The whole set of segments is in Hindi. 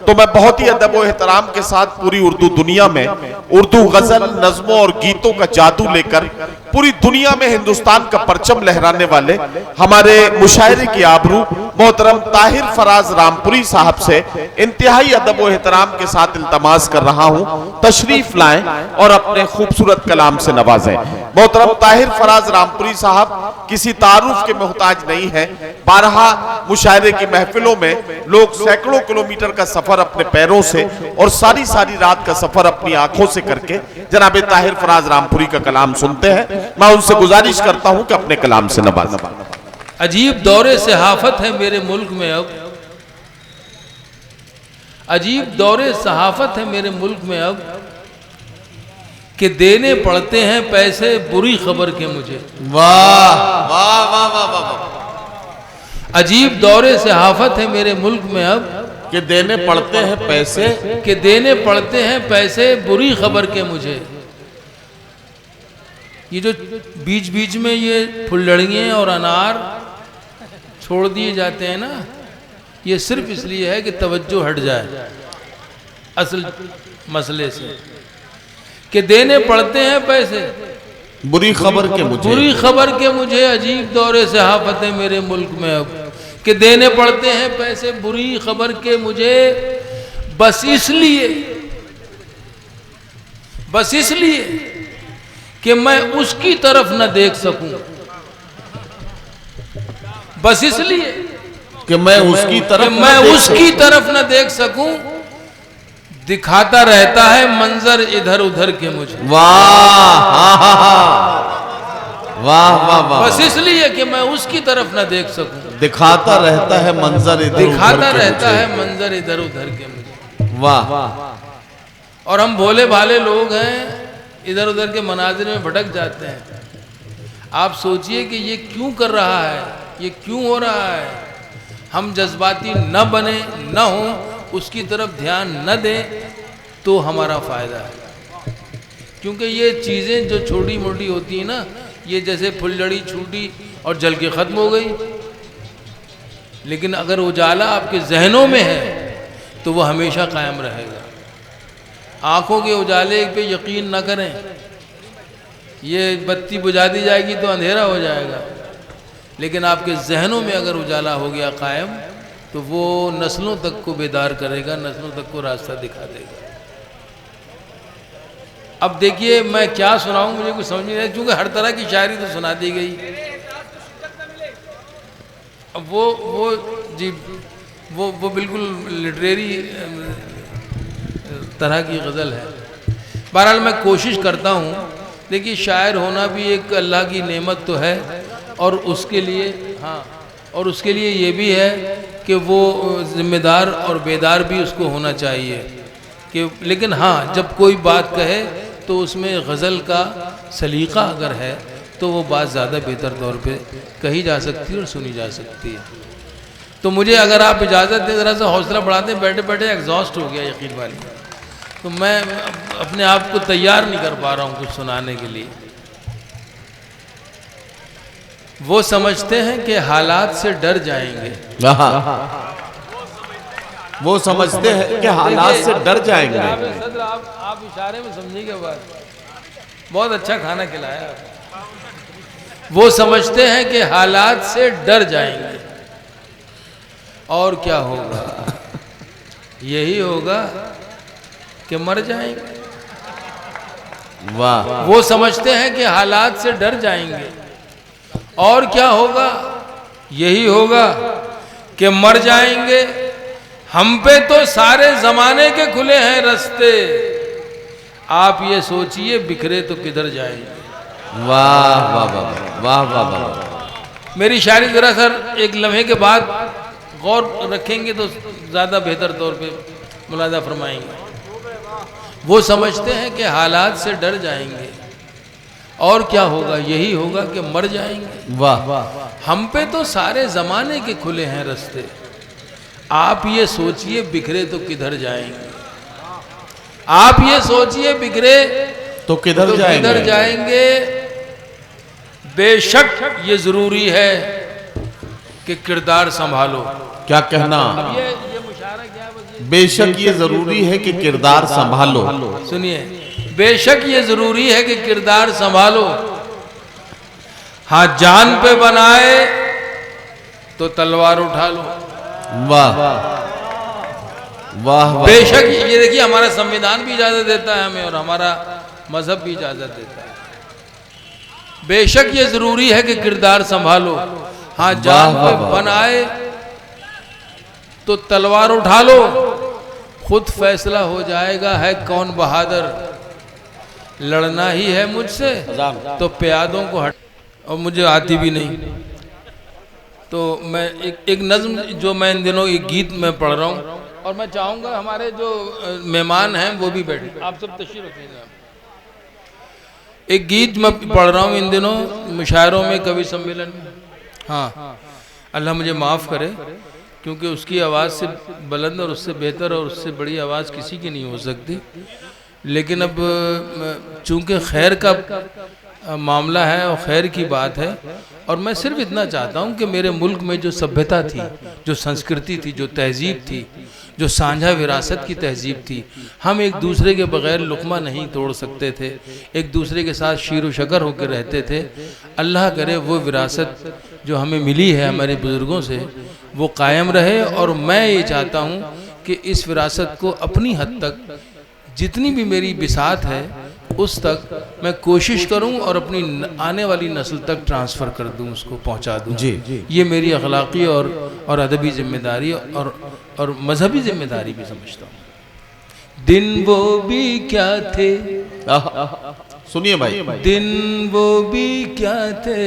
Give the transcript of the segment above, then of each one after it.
तो मैं बहुत ही अदब और एहतराम के साथ पूरी उर्दू दुनिया में उर्दू गजल, नज़्मों और गीतों का जादू लेकर पूरी दुनिया में हिंदुस्तान का परचम लहराने वाले हमारे मुशायरे की आबरू मोहतरम ताहिर फराज रामपुरी साहब से इंतहाई अदब और एहतराम के साथ इल्तमास कर रहा हूं, तशरीफ लाएं और अपने खूबसूरत कलाम से नवाजें। मोहतरम ताहिर फराज रामपुरी साहब किसी तारुफ के मोहताज नहीं है। बारहा मुशायरे की महफिलों में लोग सैकड़ों किलोमीटर का सफर अपने पैरों से और सारी सारी रात का सफर अपनी आंखों से करके जनाब ताहिर फराज रामपुरी का कलाम सुनते हैं। मैं उनसे गुजारिश करता हूं कि अपने कलाम से नवाजें। अजीब दौरे सहाफत है मेरे मुल्क में अब, अजीब दौरे सहाफत है मेरे मुल्क में अब, कि देने पड़ते हैं पैसे बुरी खबर के मुझे। वाह वाह वाह वाह वाह। अजीब दौरे सहाफत है मेरे मुल्क में अब, कि देने पड़ते हैं पैसे, कि देने पड़ते हैं पैसे बुरी खबर के मुझे। ये जो बीच बीच में ये फुलझड़ियाँ और अनार छोड़ दिए जाते हैं ना, ये सिर्फ इसलिए है कि तवज्जो हट जाए असल मसले से, कि देने पड़ते हैं पैसे बुरी खबर के मुझे, बुरी खबर के मुझे। अजीब दौरे सहाफत है मेरे मुल्क में अब, कि देने पड़ते हैं पैसे बुरी खबर के मुझे। बस इसलिए कि मैं उसकी तरफ न देख सकूं, बस इसलिए कि मैं उसकी तरफ न देख सकूं, दिखाता रहता है मंजर इधर उधर के मुझे। वाह वाह वाह वाह। बस इसलिए कि मैं उसकी तरफ न देख सकूं, दिखाता रहता है मंजर इधर दिखाता रहता है मंजर इधर उधर के मुझे। वाह। और हम भोले भाले लोग हैं, इधर उधर के मनाजिर में भटक जाते हैं। आप सोचिए कि ये क्यों कर रहा है, ये क्यों हो रहा है। हम जज्बाती न बने, न हो, उसकी तरफ ध्यान न दें तो हमारा फ़ायदा है। क्योंकि ये चीज़ें जो छोटी मोटी होती हैं ना, ये जैसे फुलझड़ी छूटी और जल के ख़त्म हो गई, लेकिन अगर उजाला आपके जहनों में है तो वह हमेशा कायम रहेगा। आँखों के उजाले पे यकीन न करें, ये बत्ती बुझा दी जाएगी तो अंधेरा हो जाएगा, लेकिन आपके जहनों में अगर उजाला हो गया कायम, तो वो नस्लों तक को बेदार करेगा, नस्लों तक को रास्ता दिखा देगा। अब देखिए मैं क्या सुनाऊं, मुझे कुछ समझ नहीं आया, क्योंकि हर तरह की शायरी तो सुना दी गई। अब वो बिल्कुल लिटरेरी तरह की गज़ल है। बहरहाल मैं कोशिश करता हूँ। देखिए शायर होना भी एक अल्लाह की नेमत तो है, और उसके लिए और उसके लिए ये भी है कि वो ज़िम्मेदार और बेदार भी उसको होना चाहिए कि, लेकिन हाँ, जब कोई बात कहे तो उसमें गज़ल का सलीक़ा अगर है तो वो बात ज़्यादा बेहतर तौर पे कही जा सकती है और सुनी जा सकती है। तो मुझे अगर आप इजाज़त दें, ज़रा सा हौसला बढ़ा दें, बैठे बैठे एग्जॉस्ट हो गया यकीन वाली, तो मैं अपने आप को तैयार नहीं कर पा रहा हूँ कुछ सुनाने के लिए। वो समझते हैं कि हालात से डर जाएंगे, वो समझते हैं कि हालात से डर जाएंगे। सदर आप इशारे में समझिएगा बात, बहुत अच्छा खाना खिलाया। वो समझते हैं कि हालात से डर जाएंगे, और क्या होगा, यही होगा कि मर जाएंगे। वाह। वो समझते हैं कि हालात से डर जाएंगे, और क्या होगा, यही होगा कि मर जाएंगे। हम पे तो सारे जमाने के खुले हैं रास्ते, आप ये सोचिए बिखरे तो किधर जाएंगे। वाह वाह वाह वाह वाह वाह। मेरी शायरी जरा सर एक लम्हे के बाद गौर रखेंगे तो ज़्यादा बेहतर तौर पे मुलादा फरमाएंगे। वो समझते हैं कि हालात से डर जाएंगे, और क्या होगा, यही होगा कि मर जाएंगे। वाह। हम पे तो सारे ज़माने के खुले हैं रास्ते, आप ये सोचिए बिखरे तो किधर जाएंगे। आप ये सोचिए बिखरे तो किधर जाएंगे। बेशक ये ज़रूरी है कि किरदार संभालो। क्या कहना, ये मुशायरा क्या है, बेशक ये जरूरी है कि किरदार संभालो। सुनिए, बेशक ये जरूरी है कि किरदार संभालो। हाँ, जान पे बनाए तो तलवार उठा लो। वाह वाह वाह। बेशक ये देखिए, हमारा संविधान भी इजाजत देता है हमें और हमारा मजहब भी इजाजत देता है। बेशक ये जरूरी है कि किरदार संभालो। हाँ, जान पे बनाए तो तलवार उठा लो, खुद फैसला हो जाएगा है कौन बहादुर। लड़ना ही है मुझसे तो प्यादों को हट, और मुझे आती भी नहीं। तो मैं एक नज्म जो मैं इन दिनों एक गीत में पढ़ रहा हूँ, और मैं चाहूँगा हमारे जो मेहमान हैं वो भी बैठे, आप सब तशरीफ रखिएगा। एक गीत मैं पढ़ रहा हूँ इन दिनों मुशायरों में, कवि सम्मेलन में। हाँ, अल्लाह मुझे माफ़ करे, क्योंकि उसकी आवाज़ से बुलंद और उससे बेहतर और उससे बड़ी आवाज़ किसी की नहीं हो सकती। लेकिन अब चूँकि खैर का मामला है और खैर की बात है, और मैं सिर्फ इतना चाहता हूँ कि मेरे मुल्क में जो सभ्यता थी, जो संस्कृति थी, जो तहजीब थी, जो साझा विरासत की तहजीब थी, हम एक दूसरे के बगैर लुक़मा नहीं तोड़ सकते थे, एक दूसरे के साथ शीर व शकर होकर रहते थे। अल्लाह करे वो विरासत जो हमें मिली है हमारे बुज़ुर्गों से, वो कायम रहे। और मैं ये चाहता हूँ कि इस विरासत को अपनी हद तक, जितनी भी मेरी बिसात है उस तक मैं कोशिश करूं और अपनी आने वाली नस्ल तक ट्रांसफ़र कर दूं, उसको पहुंचा दूं। जी। ये मेरी अखलाकी और अदबी जिम्मेदारी और मजहबी जिम्मेदारी भी समझता हूँ। दिन वो भी क्या थे, सुनिए भाई, दिन वो भी क्या थे,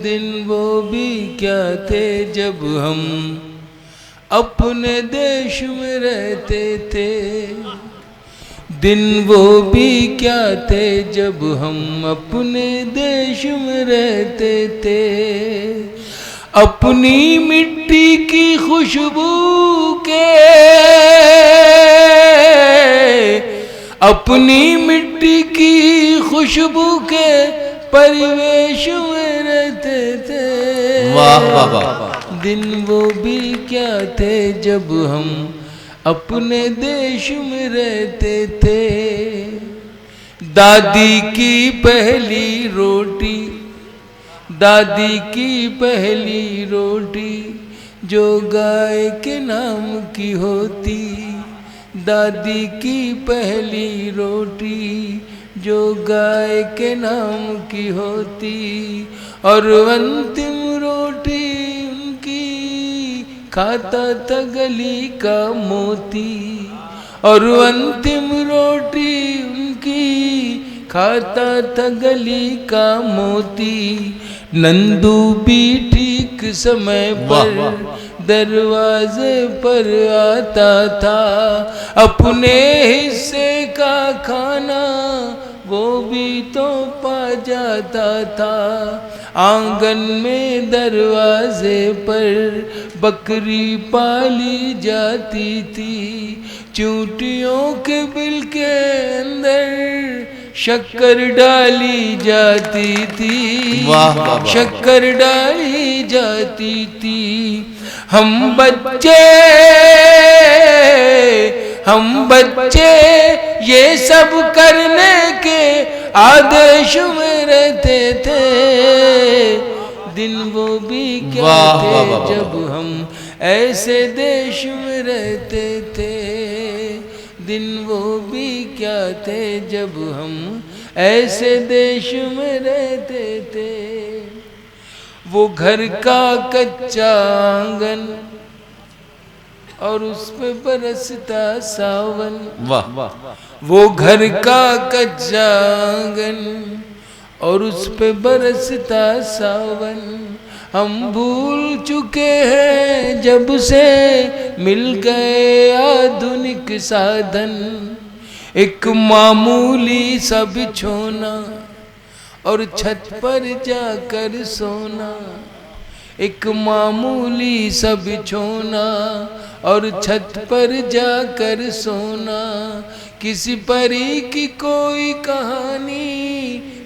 दिन वो भी क्या थे जब हम अपने देश में रहते थे। दिन वो भी क्या थे जब हम अपने देश में रहते थे। अपनी मिट्टी की खुशबू के, अपनी मिट्टी की खुशबू के परिवेश में रहते थे। वाह वाह वाह। दिन वो भी क्या थे जब हम अपने देश में रहते थे। दादी की पहली रोटी, दादी की पहली रोटी जो गाय के नाम की होती, दादी की पहली रोटी जो गाय के नाम की होती, और अंतिम रोटी उनकी खाता था गली का मोती, और अंतिम रोटी उनकी खाता था गली का मोती। नंदू भी ठीक समय पर दरवाजे पर आता था, अपने हिस्से का खाना वो भी तो पा जाता था। आंगन में दरवाजे पर बकरी पाली जाती थी, चूंटियों के बिल के अंदर शक्कर डाली जाती थी, शक्कर डाली जाती थी। हम बच्चे ये सब करने के आदेश में रहते थे। दिन वो भी क्या थे जब हम ऐसे देश में रहते थे। दिन वो भी क्या थे जब हम ऐसे देश में रहते थे। वो घर का कच्चा आंगन और उस पे बरसता सावन, वो घर का कच्चा आंगन और उस पे बरसता सावन। हम भूल चुके हैं जब से मिल गए आधुनिक साधन, एक मामूली सा बिछोना और छत पर जाकर सोना, एक मामूली सा बिछोना और छत पर जाकर सोना। किसी परी की कोई कहानी,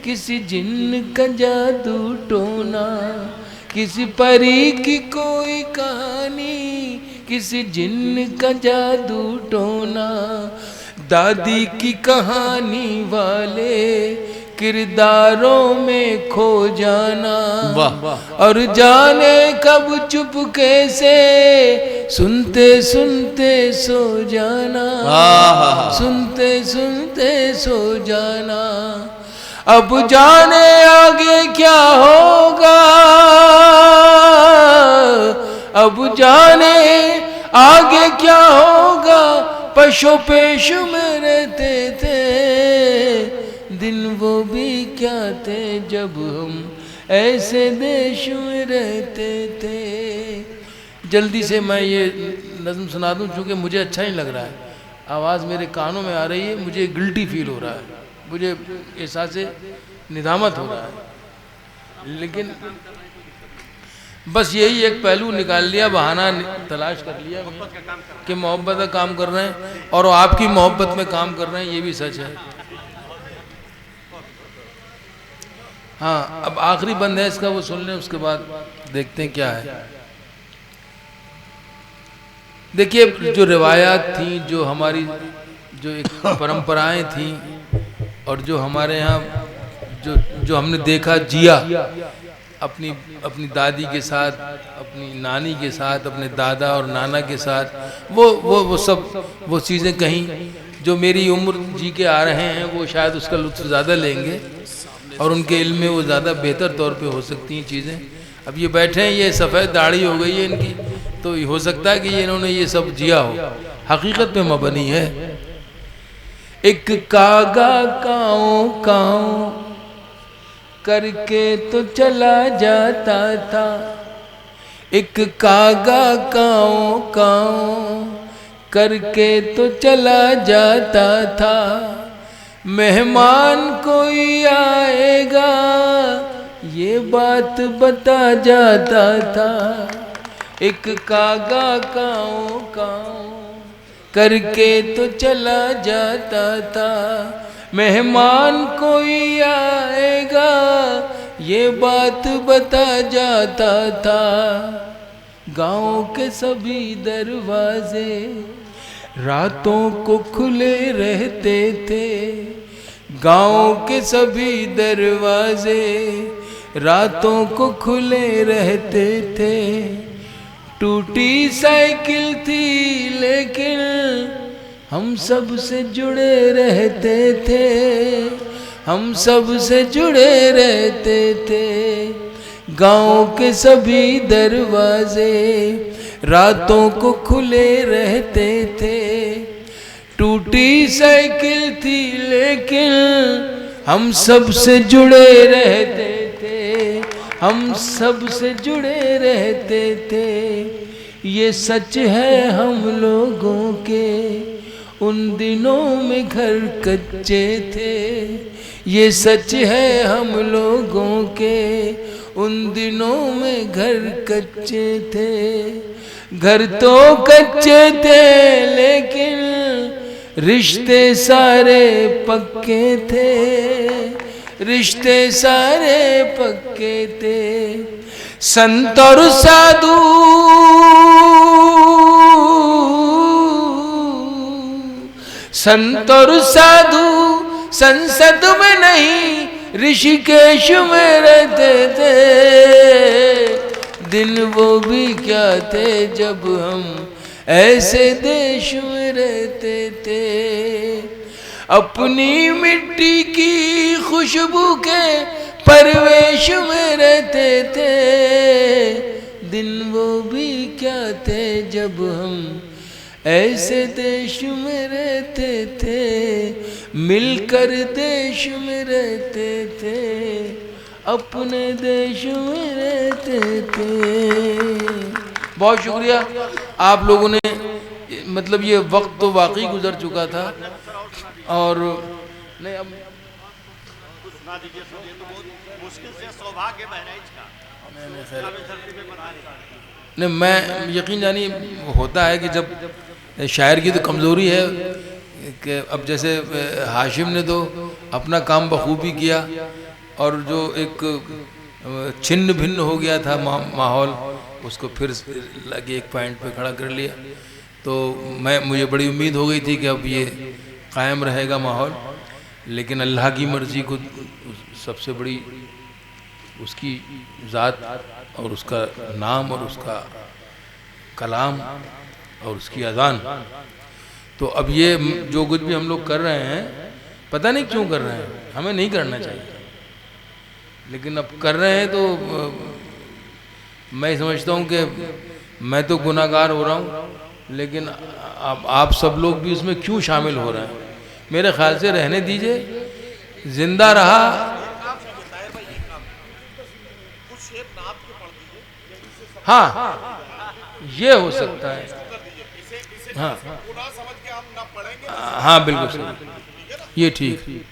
किसी जिन्न का जादू टोना, किसी परी की कोई कहानी, किसी जिन्न का जादू टोना, दादी की कहानी वाले किरदारों में खो जाना, और जाने कब चुपके से सुनते सुनते सो जाना, सुनते सुनते सो जाना। अब जाने आगे क्या होगा, अब जाने आगे क्या होगा, पशु पेश में रहते थे दिन वो भी क्या थे जब हम ऐसे देश में रहते थे। जल्दी से मैं ये नज़्म सुना दूं क्योंकि मुझे अच्छा नहीं लग रहा है, आवाज़ मेरे कानों में आ रही है, मुझे गिल्टी फील हो रहा है, मुझे एहसास निदामत हो रहा है। लेकिन बस यही एक पहलू निकाल लिया, बहाना तलाश कर लिया कि मोहब्बत का काम कर रहे हैं और आपकी मोहब्बत में काम कर रहे हैं, ये भी सच है। हाँ, अब आखिरी बंद है इसका, वो सुन लें, उसके बाद देखते हैं क्या है। देखिए, जो रिवायात थी, जो हमारी जो एक परंपराएं थी, और जो हमारे यहाँ जो हमने देखा जिया अपनी दादी के साथ, अपनी नानी के साथ, अपने दादा और नाना के साथ, वो सब वो चीज़ें कहीं जो मेरी उम्र जी के आ रहे हैं वो शायद उसका लुत्फ़ ज़्यादा लेंगे और उनके इल्म में वो ज़्यादा बेहतर तौर पे हो सकती हैं चीज़ें। अब ये बैठे हैं, ये सफ़ेद दाढ़ी हो गई है इनकी, तो हो सकता है कि ये इन्होंने ये सब जिया हो, हकीकत पे मबनी है। एक कागा काओ काओ करके तो चला जाता था, एक कागा काओ काओ करके तो चला जाता था, मेहमान कोई आएगा ये बात बता जाता था। एक कागा काओ काओ करके तो चला जाता था, मेहमान कोई आएगा ये बात बता जाता था। गाँव के सभी दरवाजे रातों को खुले रहते थे, गाँव के सभी दरवाजे रातों को खुले रहते थे। टूटी साइकिल थी लेकिन हम सब से जुड़े रहते थे, हम सब से जुड़े रहते थे। गाँव के सभी दरवाजे रातों को खुले रहते थे। टूटी साइकिल थी लेकिन हम सब से जुड़े रहते थे, हम सब से जुड़े रहते थे। ये सच है हम लोगों के उन दिनों में घर कच्चे थे, ये सच है हम लोगों के उन दिनों में घर कच्चे थे। घर तो कच्चे थे लेकिन रिश्ते सारे पक्के थे, रिश्ते सारे पक्के थे। संत और साधु संत और साधु संसद में नहीं ऋषिकेश में रहते थे। दिन वो भी क्या थे जब हम ऐसे देश में रहते थे। अपनी मिट्टी की खुशबू के परवेश में रहते थे। दिन वो भी क्या थे जब हम ऐसे देश में रहते थे, मिलकर देश में रहते थे, अपने देश में रहते थे। बहुत शुक्रिया आप लोगों ने, मतलब ये वक्त तो वाकई गुजर चुका था और नहीं अब सुना दीजिए, तो बहुत मुश्किल से सौभाग्य बहराइच का नहीं, मैं यकीन जानी होता है कि जब शायर की तो कमज़ोरी है कि अब जैसे हाशिम ने तो अपना काम बखूबी किया और जो एक छिन्न भिन्न हो गया था माहौल उसको फिर लगे एक पॉइंट पे खड़ा कर लिया। तो मुझे बड़ी उम्मीद हो गई थी कि अब ये कायम रहेगा माहौल, लेकिन अल्लाह की मर्ज़ी को सबसे बड़ी उसकी ज़ात और उसका नाम और उसका कलाम और उसकी अज़ान। तो अब ये जो कुछ भी हम लोग कर रहे हैं, पता नहीं क्यों कर रहे हैं, हमें नहीं करना चाहिए, लेकिन अब कर रहे हैं। तो मैं समझता हूँ कि मैं तो गुनाहगार हो रहा हूँ, लेकिन आप सब लोग भी उसमें क्यों शामिल हो रहे हैं? मेरे ख्याल से रहने दीजिए, जिंदा रहा। हाँ, ये हो सकता है। हाँ हाँ, बिल्कुल सही, ये ठीक।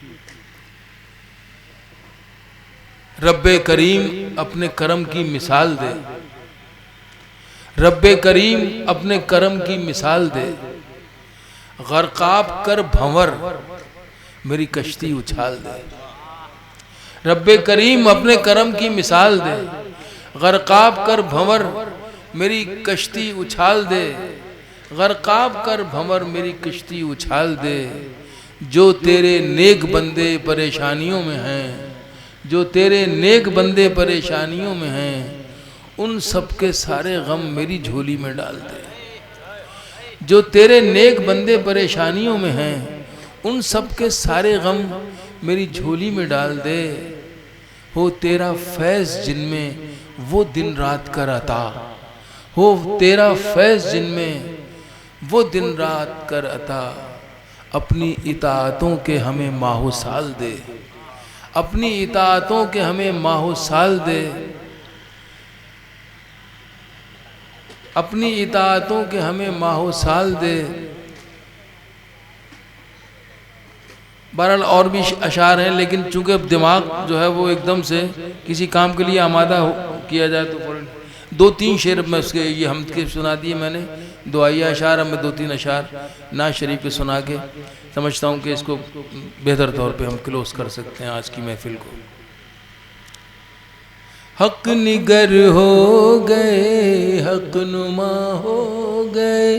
रब्बे करीम अपने करम की मिसाल दे, रब्बे करीम अपने करम की मिसाल दे, गर्काब कर भंवर मेरी कश्ती उछाल दे। रब्बे करीम अपने करम की मिसाल दे, गर्काब कर भंवर मेरी कश्ती उछाल दे, गर्काब कर भंवर मेरी कश्ती उछाल दे। जो तेरे नेक बंदे परेशानियों में हैं, जो तेरे नेक बंदे परेशानियों में हैं, उन सब के सारे गम मेरी झोली में डाल दे। जो तेरे नेक बंदे परेशानियों में हैं, उन सब के सारे गम मेरी झोली में डाल दे। हो तेरा फैज़ जिनमें वो दिन रात कर अता, हो तेरा फैज़ जिनमें वो दिन रात कर अता। अपनी इताअतों के हमें माहो साल दे, अपनी इताअतों के हमें माहो साल दे, अपनी इताअतों के हमें माहो साल दे। बहरहाल और भी अशार हैं, लेकिन चूंकि अब दिमाग जो है वो एकदम से किसी काम के लिए आमादा किया जाए तो फौरन 2-3 शेर में उसके ये हम के सुना दिए मैंने, दुआया अशार। अब मैं 2-3 अशार नाज शरीफ पे सुना के समझता हूँ कि इसको बेहतर तौर पे हम क्लोज कर सकते हैं आज की महफिल को। हक निगर हो गए, हक नुमा हो गए,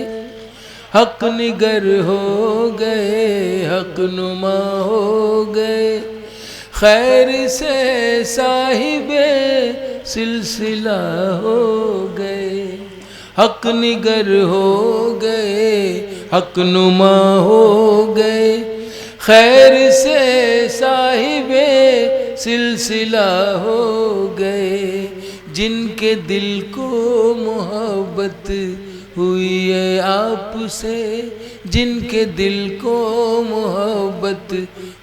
हक निगर हो गए, हक नुमा हो गए। खैर से साहिबे सिलसिला हो गए, हक निगर हो गए, हक नुमा हो गए। खैर से साहिबे सिलसिला हो गए। जिनके दिल को मोहब्बत हुई है आपसे, जिनके दिल को मोहब्बत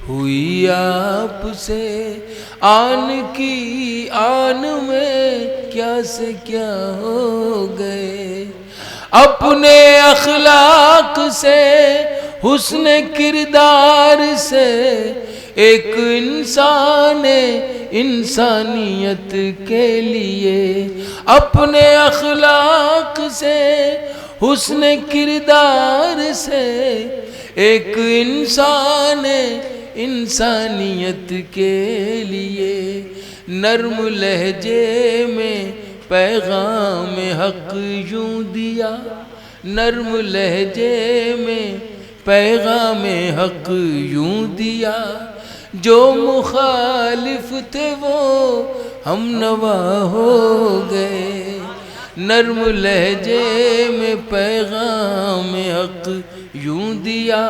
हुई आपसे। आन की आन में क्या से क्या हो गए। अपने अखलाक से हुस्न किरदार से एक इंसान इंसानियत के लिए, अपने अखलाक से हुस्न किरदार से एक इंसान इंसानियत के लिए। नर्म लहजे में पैगाम हक यूं दिया, नर्म लहजे में पैगाम हक यूं दिया। जो मुखालिफ थे वो हम नवा हो गए। नर्म लहजे में पैगाम हक यूं दिया।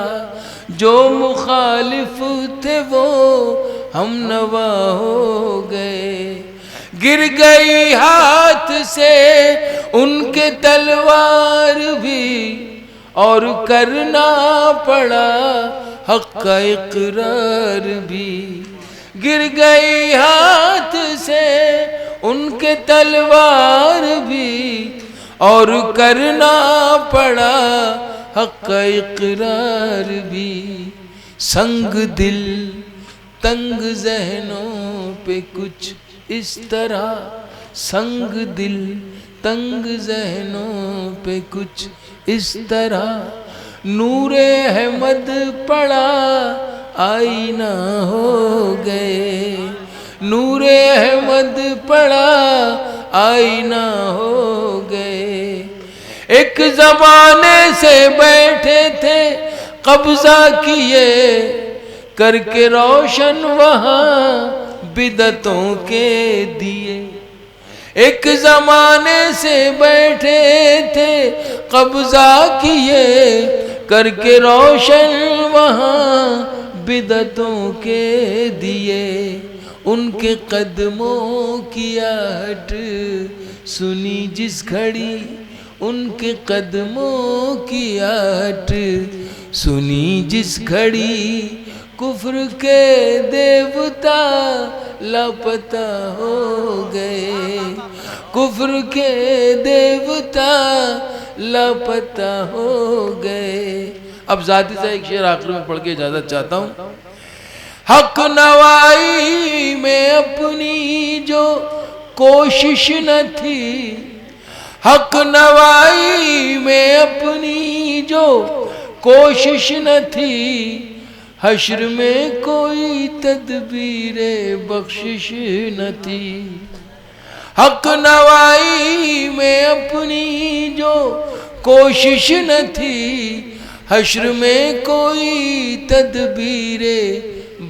जो मुखालिफ थे वो हम नवा हो गए। गिर गई हाथ से उनके तलवार भी, और करना पड़ा हक का इकरार भी। गिर गई हाथ से उनके तलवार भी, और करना पड़ा हक का इकरार भी। संग दिल तंग ज़हनों पे कुछ इस तरह, संग दिल तंग ज़हनों पे कुछ इस तरह। नूरे अहमद पड़ा आईना हो गए। नूरे अहमद पड़ा आईना हो एक जमाने से बैठे थे कब्जा किए करके रोशन वहां बिदतों के दिए। एक जमाने से बैठे थे कब्जा किए करके रोशन वहां बिदतों के दिए। उनके कदमों की आहट सुनी जिस घड़ी, उनके कदमों की आहट सुनी जिस घड़ी, कुफ्र के देवता लापता हो गए, कुफ्र के देवता लापता हो गए। अब जाती सा एक शेर आखिर में पढ़ के इजाजत चाहता हूँ। हक नवाई में अपनी जो कोशिश न थी, हक नवाई में अपनी जो कोशिश न थी, हश्र में कोई तदबीरे बख्शिश न थी। हक नवाई में अपनी जो कोशिश न थी, हश्र में कोई तदबीरे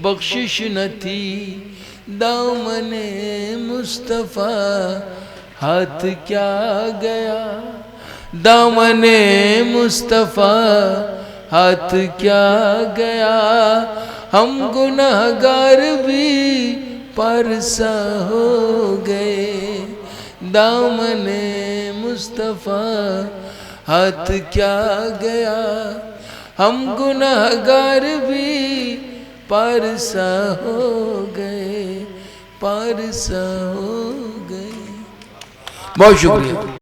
बख्शिश न थी। दामने मुस्तफ़ा हाथ क्या गया, दामने मुस्तफ़ा हाथ क्या गया, हम गुनहगार भी परसा हो गए। दामने मुस्तफ़ा हाथ क्या गया, हम गुनहगार भी परसा हो गए, परसा हो गए। बहुत शुक्रिया।